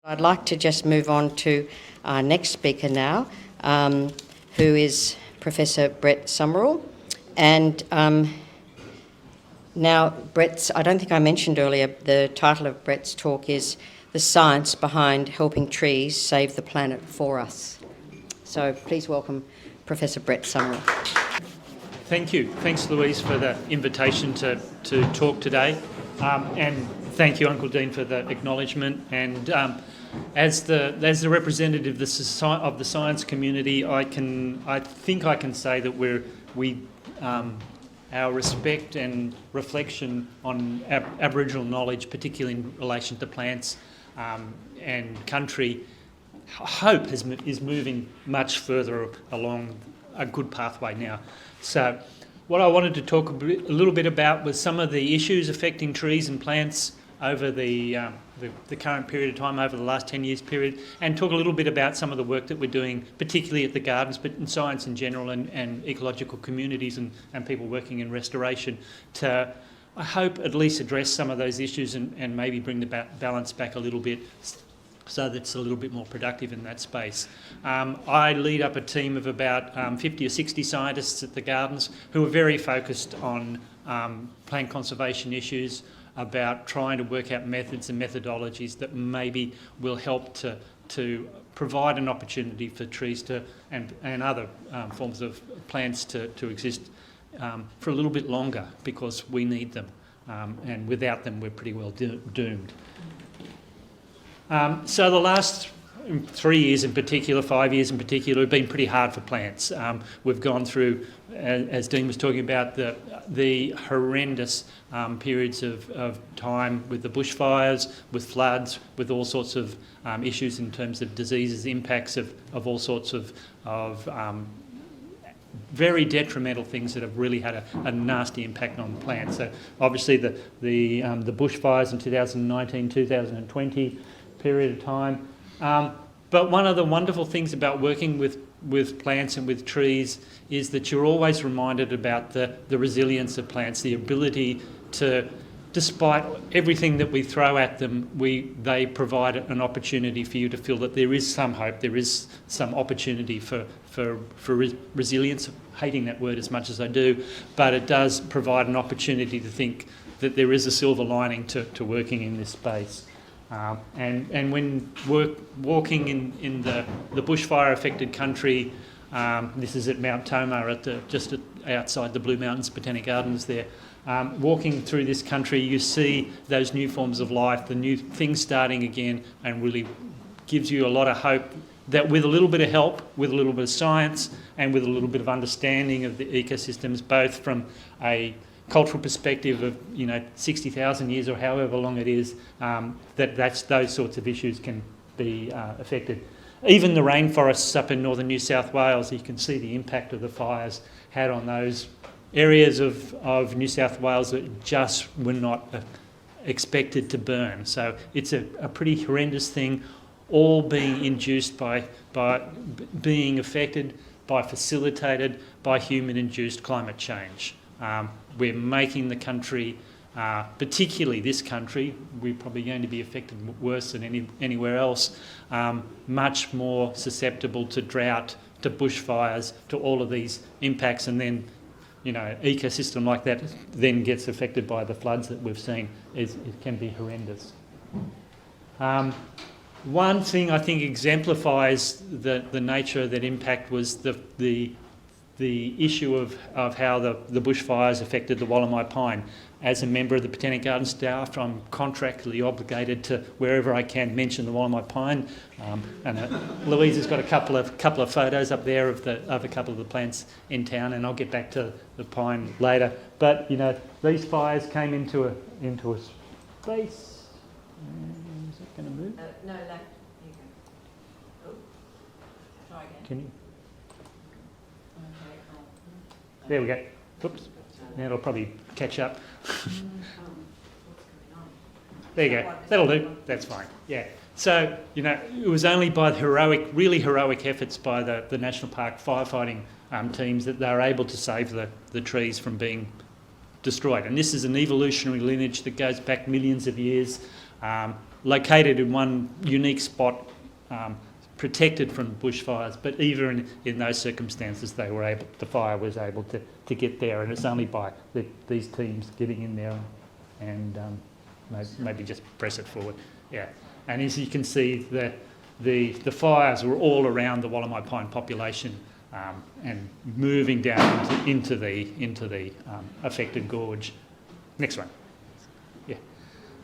I'd like to just move on to our next speaker now, who is Professor Brett Summerell. And now Brett's, I don't think I mentioned earlier, the title of Brett's talk is The Science Behind Helping Trees Save the Planet for Us. So please welcome Professor Brett Summerell. Thank you. Thanks, Louise, for the invitation to talk today. And thank you, Uncle Dean, for the acknowledgement. And as the representative of the science community, I think I can say that our respect and reflection on Aboriginal knowledge, particularly in relation to plants and country, hope is moving much further along a good pathway now. So what I wanted to talk a little bit about was some of the issues affecting trees and plants over the current period of time, over the last 10 years period, and talk a little bit about some of the work that we're doing, particularly at the gardens, but in science in general and ecological communities and people working in restoration to, I hope, at least address some of those issues and maybe bring the balance back a little bit so that it's a little bit more productive in that space. I lead up a team of about 50 or 60 scientists at the gardens who are very focused on plant conservation issues, about trying to work out methods and methodologies that maybe will help to provide an opportunity for trees to and other forms of plants to exist for a little bit longer, because we need them, and without them we're pretty well doomed. So the last 3 years in particular, 5 years in particular, have been pretty hard for plants. We've gone through, as Dean was talking about, the horrendous periods of time with the bushfires, with floods, with all sorts of issues in terms of diseases, impacts of all sorts of very detrimental things that have really had a nasty impact on plants. So obviously the bushfires in 2019, 2020 period of time. But one of the wonderful things about working with plants and with trees is that you're always reminded about the resilience of plants, the ability to, despite everything that we throw at them, they provide an opportunity for you to feel that there is some hope, there is some opportunity for resilience, hating that word as much as I do, but it does provide an opportunity to think that there is a silver lining to working in this space. And when walking in the bushfire affected country, this is at Mount Tomah, just outside the Blue Mountains Botanic Gardens there, walking through this country, you see those new forms of life, the new things starting again, and really gives you a lot of hope that with a little bit of help, with a little bit of science, and with a little bit of understanding of the ecosystems, both from a cultural perspective of 60,000 years or however long it is, that's those sorts of issues can be affected. Even the rainforests up in northern New South Wales, you can see the impact of the fires had on those areas of New South Wales that just were not expected to burn. So it's a pretty horrendous thing, all being induced by being affected, facilitated by human-induced climate change. We're making the country, particularly this country, we're probably going to be affected worse than anywhere else, much more susceptible to drought, to bushfires, to all of these impacts, and then, ecosystem like that then gets affected by the floods that we've seen. It can be horrendous. One thing I think exemplifies the nature of that impact was the issue of how the bushfires affected the Woollahra pine. As a member of the Botanic Garden staff, I'm contractually obligated to, wherever I can, mention the Woollahra pine. And Louise has got a couple of photos up there of a couple of the plants in town, and I'll get back to the pine later. But these fires came into a space. Is it going to move? No, left. Here you go. Oh, try again. Can you? There we go. Oops. Now it'll probably catch up. There you go. That'll do. That's fine. Yeah. So, it was only by the really heroic efforts by the National Park firefighting teams that they were able to save the trees from being destroyed. And this is an evolutionary lineage that goes back millions of years. located in one unique spot, protected from bushfires, but even in those circumstances the fire was able to get there, and it's only by these teams getting in there and maybe just press it forward. Yeah, and as you can see, the fires were all around the Wollamai pine population and moving down into the affected gorge. Next one.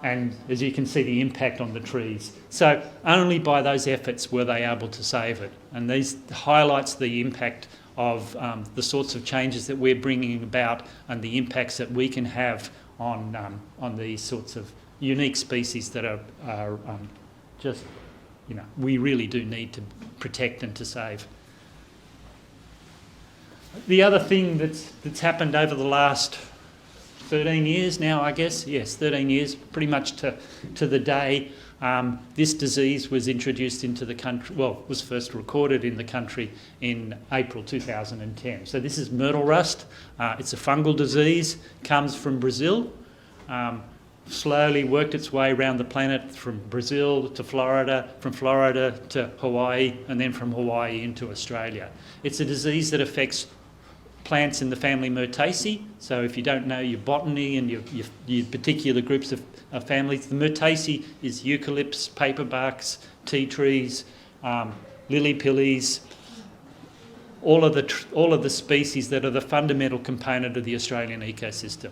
And as you can see, the impact on the trees. So only by those efforts were they able to save it. And these highlights the impact of the sorts of changes that we're bringing about and the impacts that we can have on these sorts of unique species that are just, we really do need to protect and to save. The other thing that's happened over the last 13 years now, I guess. Yes, 13 years, pretty much to the day. This disease was introduced into the country, was first recorded in the country in April 2010. So this is myrtle rust. It's a fungal disease, comes from Brazil, slowly worked its way around the planet from Brazil to Florida, from Florida to Hawaii, and then from Hawaii into Australia. It's a disease that affects plants in the family Myrtaceae. So if you don't know your botany and your particular groups of families, the Myrtaceae is eucalypts, paperbarks, tea trees, lily pillies, all of the species that are the fundamental component of the Australian ecosystem.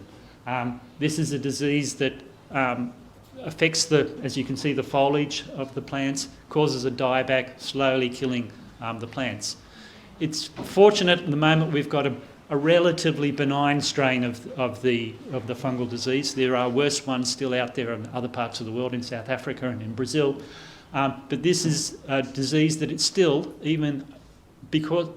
This is a disease that affects as you can see, the foliage of the plants, causes a dieback, slowly killing the plants. It's fortunate at the moment we've got a relatively benign strain of the fungal disease. There are worse ones still out there in other parts of the world, in South Africa and in Brazil. But this is a disease that it's still, even because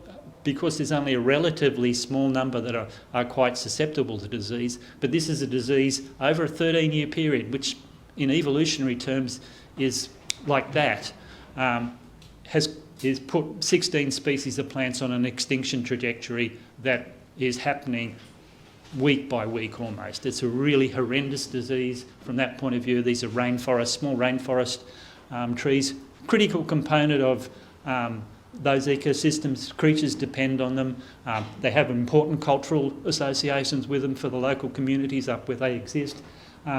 there's only a relatively small number that are quite susceptible to disease, but this is a disease over a 13-year period, which in evolutionary terms is like that, has put 16 species of plants on an extinction trajectory that is happening week by week almost. It's a really horrendous disease from that point of view. These are small rainforest trees, critical component of those ecosystems. Creatures depend on them. They have important cultural associations with them for the local communities up where they exist.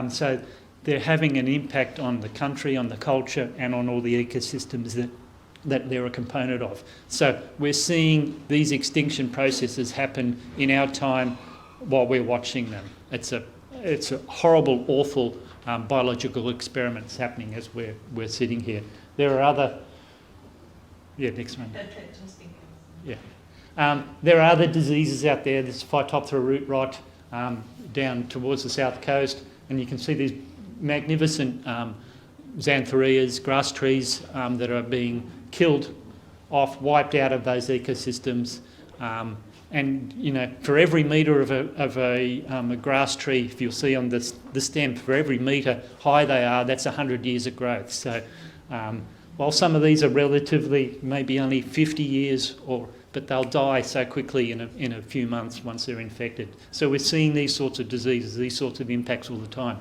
So they're having an impact on the country, on the culture, and on all the ecosystems that they're a component of. So we're seeing these extinction processes happen in our time while we're watching them. It's a horrible, awful biological experiment that's happening as we're sitting here. There are other... Yeah, next one. Yeah. There are other diseases out there. There's Phytophthora root rot down towards the south coast, and you can see these magnificent xanthorrhoeas, grass trees that are being killed off, wiped out of those ecosystems. And for every metre of a grass tree, if you'll see on the stem, for every metre high they are, that's 100 years of growth. So while some of these are relatively maybe only 50 years, but they'll die so quickly in a few months once they're infected. So we're seeing these sorts of diseases, these sorts of impacts all the time.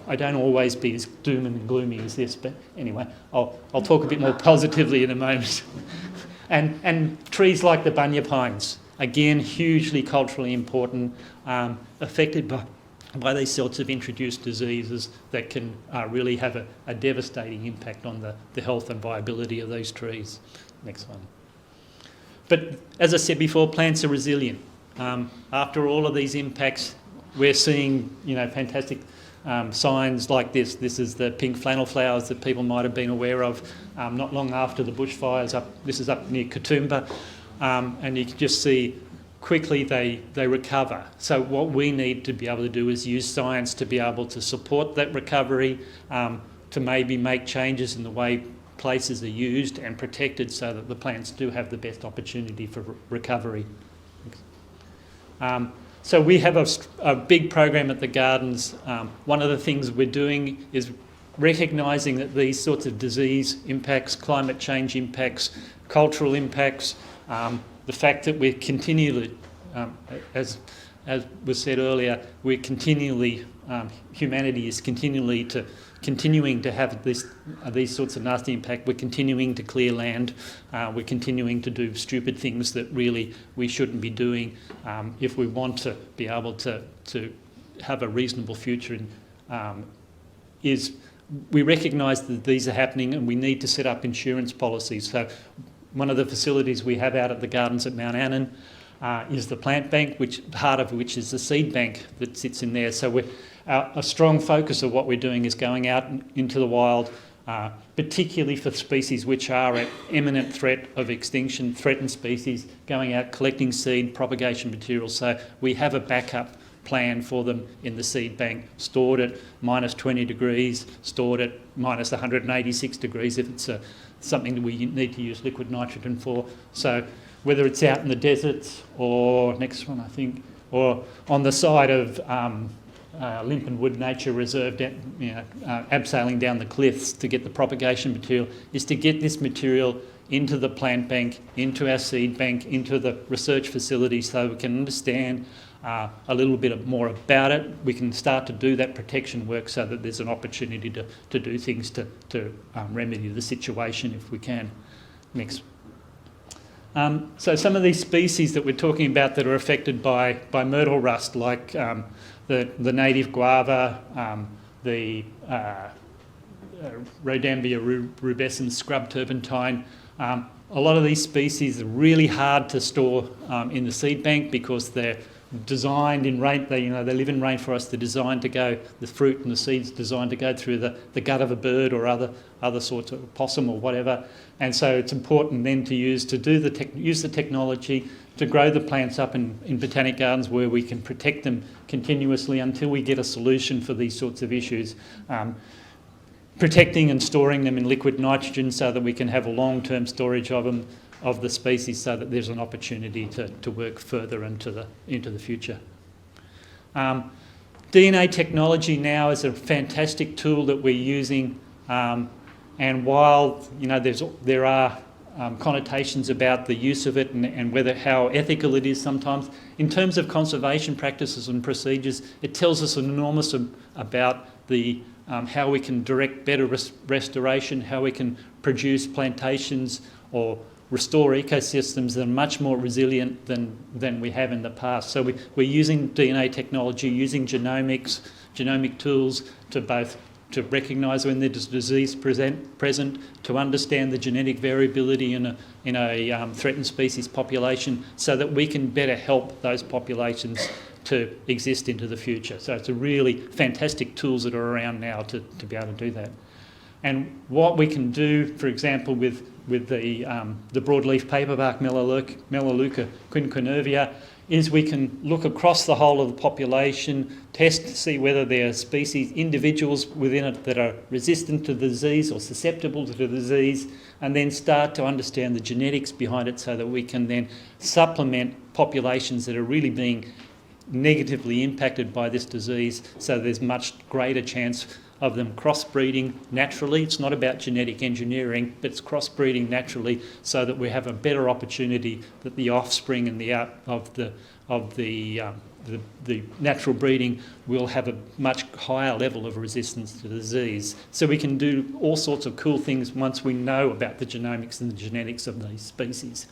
I don't always be as doom and gloomy as this, but anyway, I'll talk a bit more positively in a moment. And trees like the bunya pines, again, hugely culturally important, affected by these sorts of introduced diseases that can really have a devastating impact on the health and viability of those trees. Next one. But as I said before, plants are resilient. After all of these impacts, we're seeing fantastic signs like this. This is the pink flannel flowers that people might have been aware of not long after the bushfires. This is up near Katoomba, and you can just see quickly they recover. So what we need to be able to do is use science to be able to support that recovery, to maybe make changes in the way places are used and protected so that the plants do have the best opportunity for recovery. So we have a big program at the Gardens. One of the things we're doing is recognising that these sorts of disease impacts, climate change impacts, cultural impacts, the fact that we're continually, as was said earlier, humanity is continually to continuing to have these sorts of nasty impact. We're continuing to clear land. We're continuing to do stupid things that really we shouldn't be doing if we want to be able to have a reasonable future. We recognise that these are happening, and we need to set up insurance policies. So one of the facilities we have out at the gardens at Mount Annan is the plant bank, part of which is the seed bank that sits in there. So a strong focus of what we're doing is going out into the wild, particularly for species which are at imminent threat of extinction, threatened species, going out collecting seed, propagation materials. So we have a backup plan for them in the seed bank, stored at minus 20 degrees, stored at minus 186 degrees if it's something that we need to use liquid nitrogen for. So whether it's out in the deserts or next one I think, or on the side of Limpenwood Nature Reserve, abseiling down the cliffs to get the propagation material, is to get this material into the plant bank, into our seed bank, into the research facility so we can understand a little bit more about it. We can start to do that protection work so that there's an opportunity to do things to remedy the situation if we can. Next. So some of these species that we're talking about that are affected by myrtle rust, like the native guava, the Rhodambia rubescens scrub turpentine. A lot of these species are really hard to store in the seed bank because they're designed in rain. They live in rainforest. They're designed to go. The fruit and the seeds designed to go through the gut of a bird or other sorts of possum or whatever. And so it's important then to use the technology to grow the plants up in botanic gardens where we can protect them continuously until we get a solution for these sorts of issues. Protecting and storing them in liquid nitrogen so that we can have a long-term storage of them, of the species, so that there's an opportunity to work further into the future. DNA technology now is a fantastic tool that we're using, and while there are connotations about the use of it and how ethical it is sometimes, in terms of conservation practices and procedures, it tells us an enormous about how we can direct better restoration, how we can produce plantations or restore ecosystems that are much more resilient than we have in the past. So we're using DNA technology, using genomic tools to recognise when there's disease present, to understand the genetic variability in a threatened species population, so that we can better help those populations to exist into the future. So it's a really fantastic tools that are around now to be able to do that. And what we can do, for example, with the broadleaf paperbark Melaleuca quinquenervia, is we can look across the whole of the population, test to see whether there are individuals within it that are resistant to the disease or susceptible to the disease, and then start to understand the genetics behind it so that we can then supplement populations that are really being negatively impacted by this disease, so there's much greater chance of them crossbreeding naturally. It's not about genetic engineering, but it's crossbreeding naturally so that we have a better opportunity that the offspring and the natural breeding will have a much higher level of resistance to disease. So we can do all sorts of cool things once we know about the genomics and the genetics of these species.